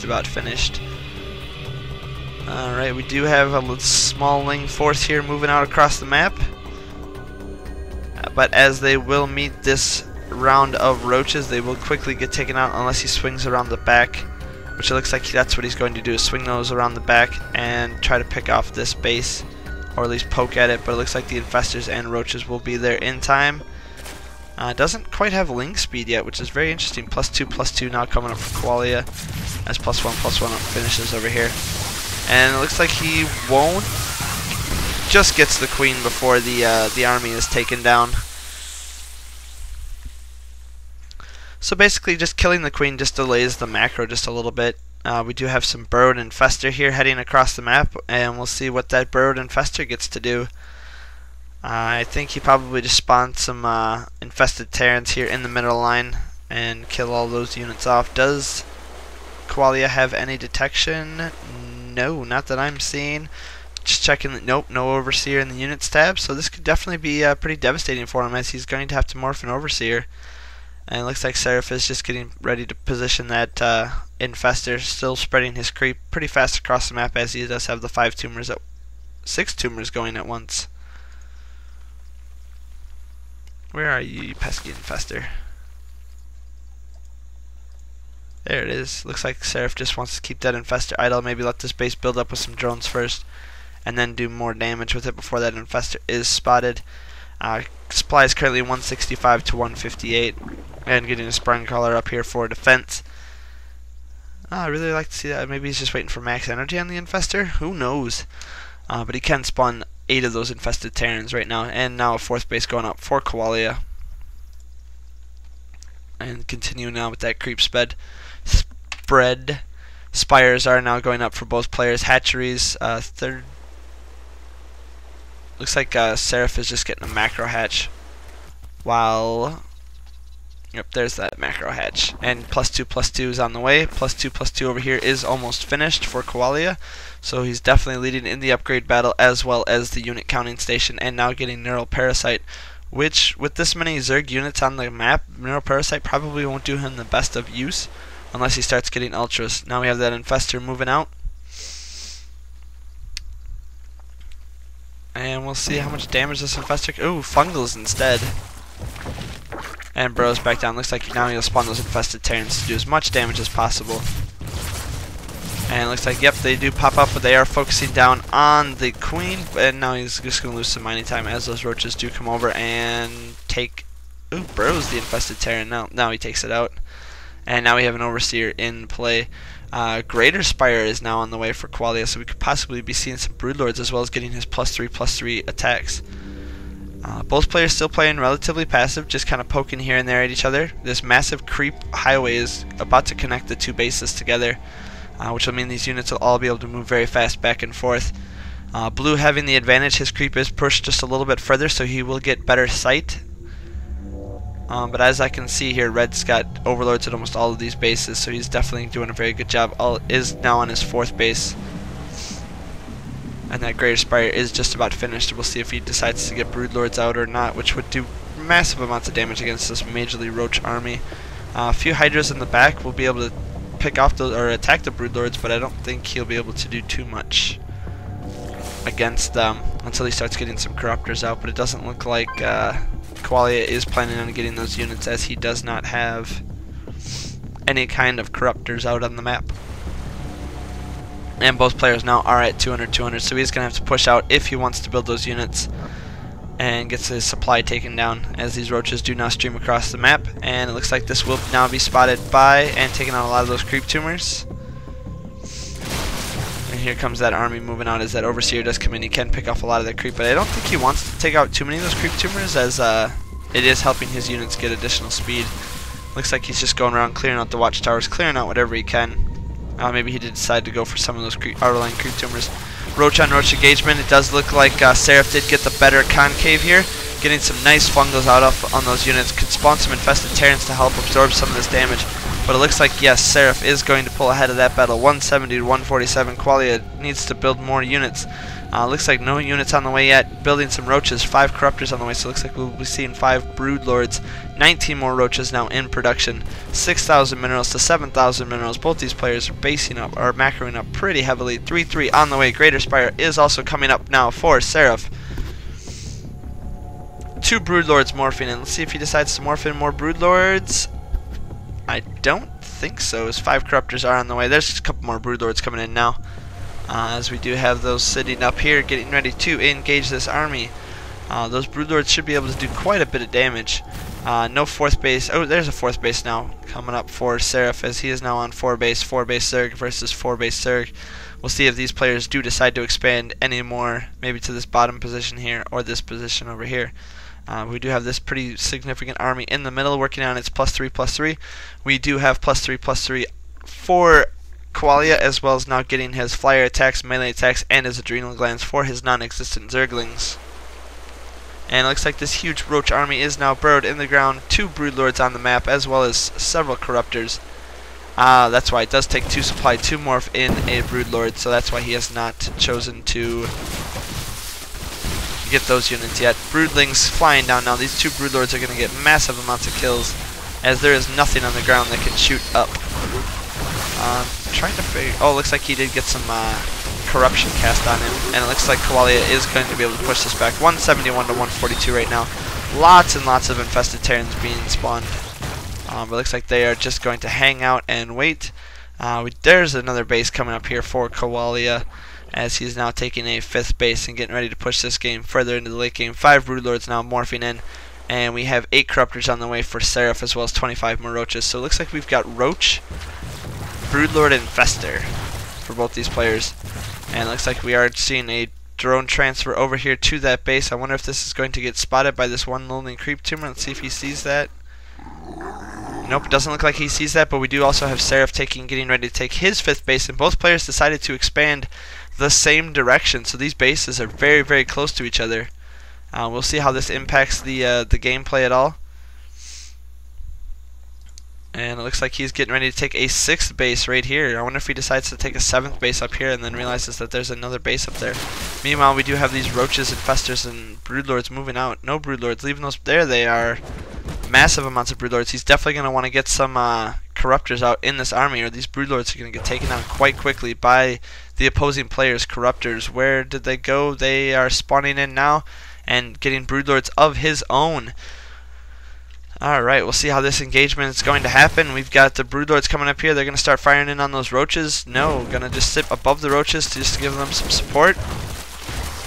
just about finished. Alright, we do have a small Ling force here moving out across the map. But as they will meet this round of roaches, they will quickly get taken out unless he swings around the back, which it looks like that's what he's going to do, is swing those around the back and try to pick off this base, or at least poke at it. But it looks like the infestors and roaches will be there in time. Doesn't quite have Ling speed yet, which is very interesting. +2/+2 now coming up for Qualia, as +1/+1 finishes over here. And it looks like he won't. Just gets the queen before the army is taken down. So basically, just killing the queen just delays the macro just a little bit. We do have some burrowed infestor here heading across the map, and we'll see what that burrowed infestor gets to do. I think he probably just spawned some infested Terrans here in the middle line and kill all those units off. Does Qualia have any detection? No, not that I'm seeing. Just checking that, nope, no Overseer in the units tab, so this could definitely be pretty devastating for him, as he's going to have to morph an Overseer. And it looks like Saraf is just getting ready to position that infestor, still spreading his creep pretty fast across the map, as he does have the 6 tumors going at once. Where are you, you pesky infestor? There it is. Looks like Saraf just wants to keep that infestor idle, maybe let this base build up with some drones first, and then do more damage with it before that infestor is spotted. Supply is currently 165 to 158, and getting a sprung collar up here for defense. I really like to see that. Maybe he's just waiting for max energy on the infestor. Who knows? But he can spawn 8 of those infested Terrans right now, and now a 4th base going up for Qualia. And continue now with that creep spread. Spires are now going up for both players. Hatcheries, third. Looks like Saraf is just getting a macro hatch, while yep, there's that macro hatch. And +2/+2 is on the way. +2/+2 over here is almost finished for Qualia, so he's definitely leading in the upgrade battle, as well as the unit counting station, and now getting Neural Parasite, which with this many Zerg units on the map, Neural Parasite probably won't do him the best of use unless he starts getting ultras. Now we have that infestor moving out, and we'll see how much damage this infestor. Ooh, fungals instead. And burrows back down. Looks like now he'll spawn those infested Terrans to do as much damage as possible. And it looks like, yep, they do pop up, but they are focusing down on the queen. And now he's just going to lose some mining time as those roaches do come over and take. Ooh, burrows the infested Terran. Now he takes it out. And now we have an Overseer in play. Greater Spire is now on the way for Qualia, so we could possibly be seeing some Broodlords, as well as getting his +3/+3 attacks. Both players still playing relatively passive, just kind of poking here and there at each other. This massive creep highway is about to connect the 2 bases together, which will mean these units will all be able to move very fast back and forth. Blue having the advantage, his creep is pushed just a little bit further, so he will get better sight. But as I can see here, Red's got overlords at almost all of these bases, so he's definitely doing a very good job. Is now on his 4th base. And that Greater Spire is just about finished. We'll see if he decides to get Broodlords out or not, which would do massive amounts of damage against this majorly Roach army. A few Hydras in the back will be able to pick off those or attack the Broodlords, but I don't think he'll be able to do too much against them until he starts getting some Corruptors out. But it doesn't look like Qualia is planning on getting those units, as he does not have any kind of Corruptors out on the map. And both players now are at 200, so he's going to have to push out if he wants to build those units and gets his supply taken down, as these roaches do now stream across the map. And it looks like this will now be spotted by and taking out a lot of those creep tumors. And here comes that army moving out, as that Overseer does come in. He can pick off a lot of that creep, but I don't think he wants to take out too many of those creep tumors, as it is helping his units get additional speed. Looks like he's just going around clearing out the watchtowers, clearing out whatever he can. Maybe he did decide to go for some of those outer-line creep tumors. Roach on roach engagement. It does look like Saraf did get the better concave here, getting some nice fungals out on those units. Could spawn some infested Terrans to help absorb some of this damage. But it looks like, yes, Saraf is going to pull ahead of that battle. 170 to 147. Qualia needs to build more units. Looks like no units on the way yet. Building some roaches. 5 corruptors on the way, so it looks like we'll be seeing 5 brood lords. 19 more roaches now in production. 6,000 minerals to 7,000 minerals. Both these players are basing up, or macroing up pretty heavily. 3-3 on the way. Greater Spire is also coming up now for Saraf. 2 brood lords morphing in. Let's see if he decides to morph in more brood lords. I don't think so, as 5 corruptors are on the way. There's a couple more brood lords coming in now, as we do have those sitting up here getting ready to engage this army. Those brood lords should be able to do quite a bit of damage. No 4th base. Oh, there's a 4th base now coming up for Saraf, as he is now on 4 base Zerg versus 4 base Zerg. We'll see if these players do decide to expand any more, maybe to this bottom position here or this position over here. We do have this pretty significant army in the middle working on its +3/+3. We do have +3/+3 for Qualia, as well as now getting his flyer attacks, melee attacks, and his adrenal glands for his non-existent Zerglings. And it looks like this huge roach army is now burrowed in the ground. 2 broodlords on the map, as well as several corruptors. That's why it does take 2 supply to morph in a broodlord, so that's why he has not chosen to get those units yet. Broodlings flying down now. These 2 broodlords are going to get massive amounts of kills, as there is nothing on the ground that can shoot up. Trying to figure. Oh, looks like he did get some corruption cast on him, and it looks like Qualia is going to be able to push this back. 171 to 142 right now. Lots and lots of infested Terrans being spawned. But it looks like they are just going to hang out and wait. There's another base coming up here for Qualia, as he's now taking a 5th base and getting ready to push this game further into the late game. 5 broodlords now morphing in, and we have 8 corruptors on the way for Saraf, as well as 25 more roaches. So it looks like we've got roach, broodlord, and infester for both these players. And it looks like we are seeing a drone transfer over here to that base. I wonder if this is going to get spotted by this one lonely creep tumor. Let's see if he sees that. Nope, doesn't look like he sees that, but we do also have Saraf getting ready to take his 5th base, and both players decided to expand the same direction, so these bases are very, very close to each other. We'll see how this impacts the gameplay at all. And it looks like he's getting ready to take a 6th base right here. I wonder if he decides to take a 7th base up here and then realizes that there's another base up there. Meanwhile, we do have these roaches, infestors, and broodlords moving out. No broodlords, leaving those there. They are massive amounts of broodlords. He's definitely going to want to get some corruptors out in this army, or these broodlords are going to get taken out quite quickly by the opposing players' corruptors. Where did they go? They are spawning in now and getting broodlords of his own. Alright, we'll see how this engagement is going to happen. We've got the broodlords coming up here. They're going to start firing in on those roaches. No, going to just sit above the roaches to just give them some support.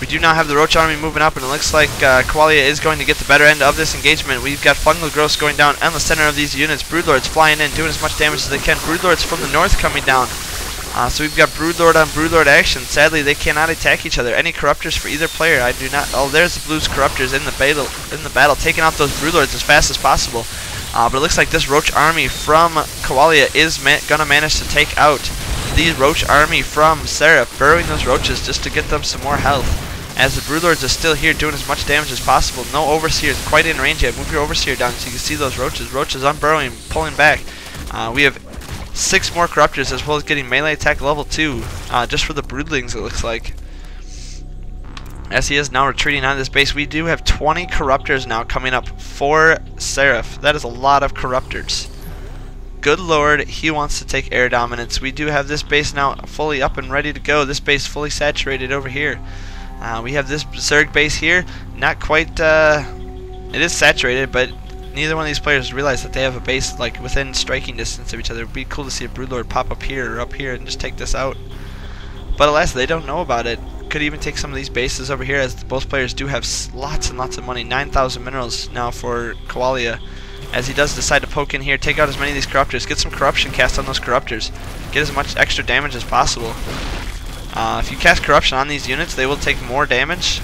We do now have the roach army moving up, and it looks like Qualia is going to get the better end of this engagement. We've got fungal growths going down in the center of these units. Broodlords flying in, doing as much damage as they can. Broodlords from the north coming down. So we've got broodlord on broodlord action. Sadly, they cannot attack each other. Any corruptors for either player? I do not. Oh, there's the blues corruptors in the battle, taking out those broodlords as fast as possible. But it looks like this roach army from Qualia is gonna manage to take out the roach army from Saraf, burrowing those roaches just to get them some more health. As the broodlords are still here doing as much damage as possible. No overseers quite in range yet. Move your overseer down so you can see those roaches. Roaches unburrowing, pulling back. We have 6 more corruptors, as well as getting melee attack level 2 just for the broodlings, it looks like. As he is now retreating out of this base, we do have 20 corruptors now coming up for Saraf. That is a lot of corruptors. Good lord, he wants to take air dominance. We do have this base now fully up and ready to go. This base fully saturated over here. We have this Zerg base here. Not quite, it is saturated, but neither one of these players realize that they have a base like within striking distance of each other. It would be cool to see a broodlord pop up here or up here and just take this out. But alas, they don't know about it. Could even take some of these bases over here, as both players do have lots and lots of money. 9,000 minerals now for Qualia, as he does decide to poke in here, take out as many of these corruptors, get some corruption cast on those corruptors, get as much extra damage as possible. If you cast corruption on these units, they will take more damage,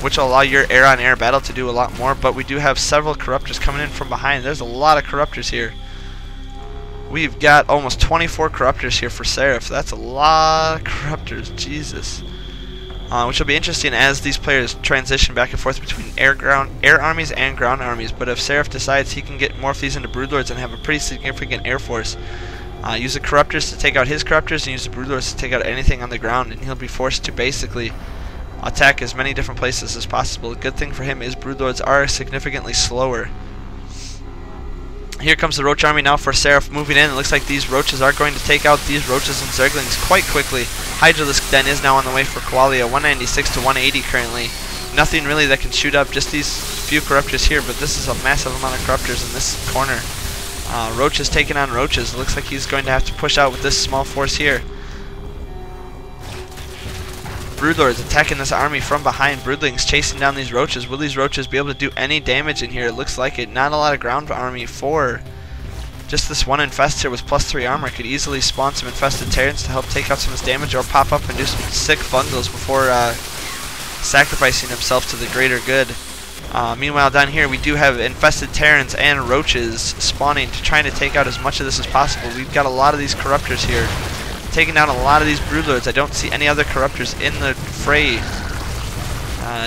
which will allow your air-on-air battle to do a lot more. But we do have several corruptors coming in from behind. There's a lot of corruptors here. We've got almost 24 corruptors here for Saraf. That's a lot of corruptors, Jesus. which will be interesting as these players transition back and forth between air armies and ground armies. But if Saraf decides he can get more of these into Broodlords and have a pretty significant air force, use the Corruptors to take out his Corruptors and use the Broodlords to take out anything on the ground, and he'll be forced to basically attack as many different places as possible. The good thing for him is Broodlords are significantly slower. Here comes the Roach army now for Saraf moving in. It looks like these Roaches are going to take out these Roaches and Zerglings quite quickly. Hydralisk Den is now on the way for Qualia, 196 to 180 currently. Nothing really that can shoot up, just these few Corruptors here, but this is a massive amount of Corruptors in this corner. Roach is taking on Roaches. It looks like he's going to have to push out with this small force here. Broodlords attacking this army from behind. Broodlings chasing down these Roaches. Will these Roaches be able to do any damage in here? It looks like it. Not a lot of ground army for just this one Infestor with +3 armor. Could easily spawn some Infested Terrans to help take out some of this damage, or pop up and do some sick Fungals before sacrificing himself to the greater good. Meanwhile, down here we do have Infested Terrans and Roaches spawning to trying to take out as much of this as possible. We've got a lot of these Corruptors here, taking down a lot of these Broodlords. I don't see any other Corruptors in the fray.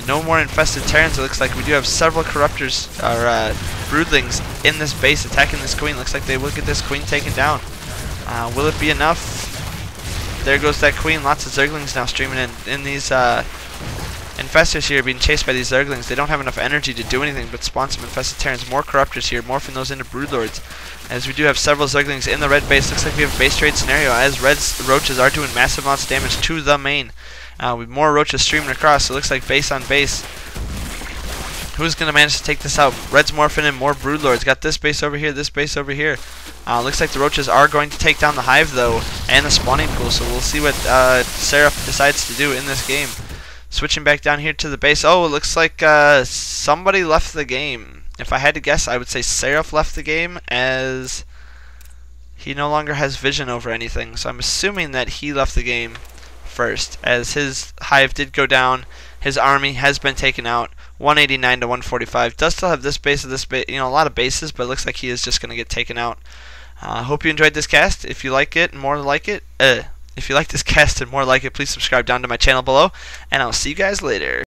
No more Infested Terrans. It looks like we do have several Corruptors, or Broodlings, in this base attacking this Queen. Looks like they will get this Queen taken down. Will it be enough? There goes that Queen. Lots of Zerglings now streaming in these Infestors here being chased by these Zerglings. They don't have enough energy to do anything but spawn some Infested Terrans. More Corruptors here, morphing those into Broodlords. As we do have several Zerglings in the red base. Looks like we have a base trade scenario as red Roaches are doing massive amounts of damage to the main. With more Roaches streaming across, so it looks like base on base. Who's going to manage to take this out? Red's morphing in more Broodlords. Got this base over here, this base over here. Looks like the Roaches are going to take down the Hive though, and the spawning pool, so we'll see what Saraf decides to do in this game. Switching back down here to the base. Oh, it looks like somebody left the game. If I had to guess, I would say Saraf left the game, as he no longer has vision over anything. So I'm assuming that he left the game first, as his Hive did go down. His army has been taken out, 189 to 145. Does still have this base of this base, a lot of bases, but it looks like he is just going to get taken out. Hope you enjoyed this cast. If you like it and more like it, if you like this cast and more like it, please subscribe down to my channel below, and I'll see you guys later.